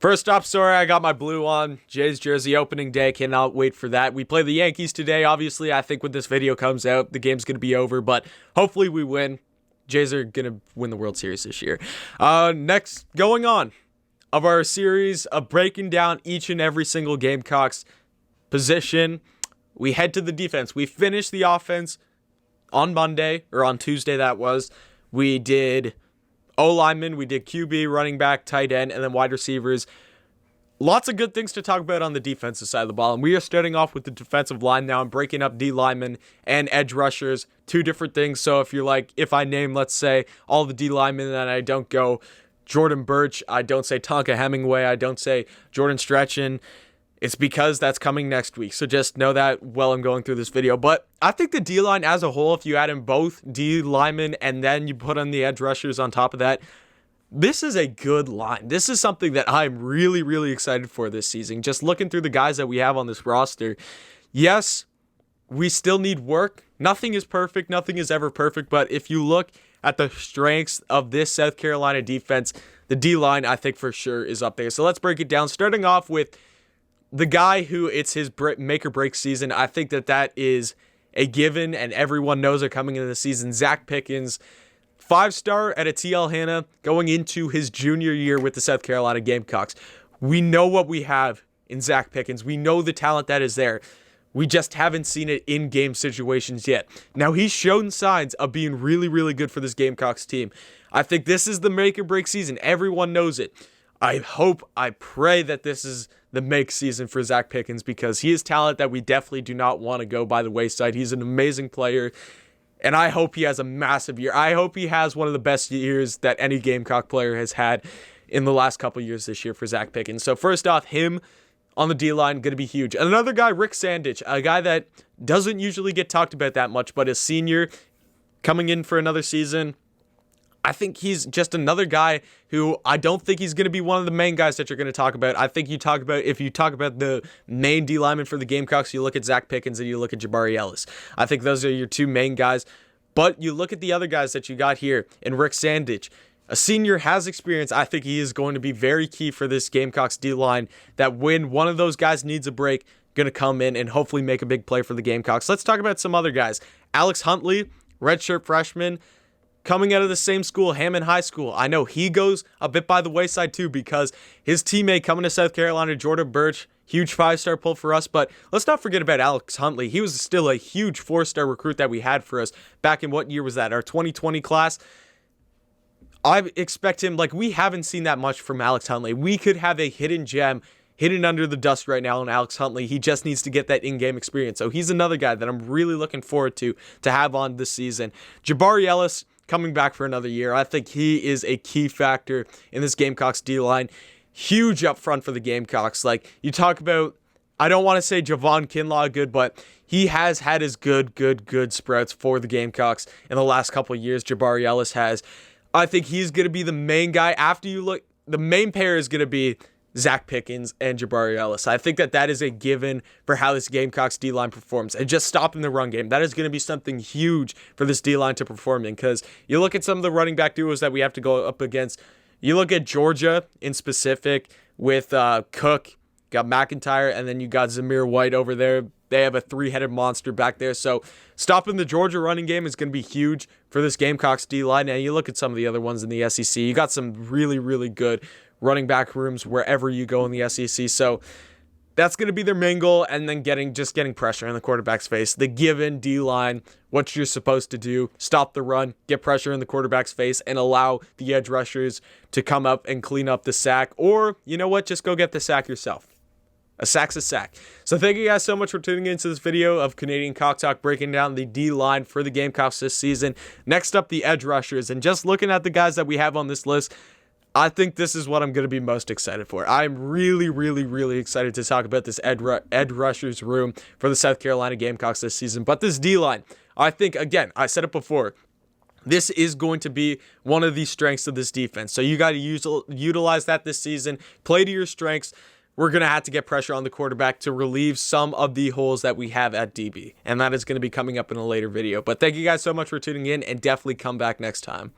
First up, sorry, I got my blue on. Jays jersey opening day. Cannot wait for that. We play the Yankees today. Obviously, I think when this video comes out, the game's going to be over, but hopefully we win. Jays are going to win the World Series this year. Next, going on of our series of breaking down each and every single Gamecocks position, we head to the defense. We finished the offense on Monday, or on Tuesday that was. We did O-lineman, we did QB, running back, tight end, and then wide receivers. Lots of good things to talk about on the defensive side of the ball, and we are starting off with the defensive line now. I'm breaking up D-linemen and edge rushers, two different things. So if I name, let's say, all the D-linemen, and I don't go Jordan Birch, I don't say Tonka Hemingway, I don't say Jordan Stretchen, it's because that's coming next week. So just know that while I'm going through this video. But I think the D-line as a whole, if you add in both D-linemen and then you put on the edge rushers on top of that, this is a good line. This is something that I'm really, really excited for this season. Just looking through the guys that we have on this roster. Yes, we still need work. Nothing is perfect. Nothing is ever perfect. But if you look at the strengths of this South Carolina defense, the D-line, I think for sure is up there. So let's break it down. Starting off with the guy who it's his make or break season. I think that is a given, and everyone knows it coming into the season. Zach Pickens, 5-star at a TL Hanna, going into his junior year with the South Carolina Gamecocks. We know what we have in Zach Pickens. We know the talent that is there. We just haven't seen it in game situations yet. Now, he's shown signs of being really, really good for this Gamecocks team. I think this is the make or break season. Everyone knows it. I pray that this is the make season for Zach Pickens, because he is talent that we definitely do not want to go by the wayside. He's an amazing player, and I hope he has a massive year. I hope he has one of the best years that any Gamecock player has had in the last couple years this year for Zach Pickens. So first off, him on the D-line, going to be huge. And another guy, Rick Sandich, a guy that doesn't usually get talked about that much, but a senior coming in for another season. I think he's just another guy who I don't think he's going to be one of the main guys that you're going to talk about. I think if you talk about the main D lineman for the Gamecocks, you look at Zach Pickens and you look at Jabari Ellis. I think those are your two main guys. But you look at the other guys that you got here, and Rick Sandich, a senior, has experience. I think he is going to be very key for this Gamecocks D line, that when one of those guys needs a break, going to come in and hopefully make a big play for the Gamecocks. Let's talk about some other guys. Alex Huntley, redshirt freshman, coming out of the same school, Hammond High School. I know he goes a bit by the wayside too, because his teammate coming to South Carolina, Jordan Birch, huge 5-star pull for us. But let's not forget about Alex Huntley. He was still a huge 4-star recruit that we had for us back in, what year was that? Our 2020 class. I expect him, we haven't seen that much from Alex Huntley. We could have a hidden gem hidden under the dust right now on Alex Huntley. He just needs to get that in-game experience. So he's another guy that I'm really looking forward to have on this season. Jabari Ellis, coming back for another year. I think he is a key factor in this Gamecocks D-line. Huge up front for the Gamecocks. You talk about, I don't want to say Javon Kinlaw good, but he has had his good sprouts for the Gamecocks in the last couple of years. Jabari Ellis has. I think he's going to be the main guy. After you look, the main pair is going to be Zach Pickens and Jabari Ellis. I think that is a given for how this Gamecocks D-line performs. And just stopping the run game, that is going to be something huge for this D-line to perform in, because you look at some of the running back duos that we have to go up against. You look at Georgia in specific with Cook, got McIntyre, and then you got Zamir White over there. They have a 3-headed monster back there. So stopping the Georgia running game is going to be huge for this Gamecocks D-line. And you look at some of the other ones in the SEC. You got some really, really good running back rooms wherever you go in the SEC. So that's going to be their main goal, and then getting pressure in the quarterback's face. The given D-line, what you're supposed to do, stop the run, get pressure in the quarterback's face, and allow the edge rushers to come up and clean up the sack. Or, you know what, just go get the sack yourself. A sack's a sack. So thank you guys so much for tuning into this video of Canadian Cock Talk, breaking down the D-line for the Gamecocks this season. Next up, the edge rushers. And just looking at the guys that we have on this list, I think this is what I'm going to be most excited for. I'm really, really, really excited to talk about this edge rushers room for the South Carolina Gamecocks this season. But this D-line, I think, again, I said it before, this is going to be one of the strengths of this defense. So you got to utilize that this season. Play to your strengths. We're going to have to get pressure on the quarterback to relieve some of the holes that we have at DB. And that is going to be coming up in a later video. But thank you guys so much for tuning in, and definitely come back next time.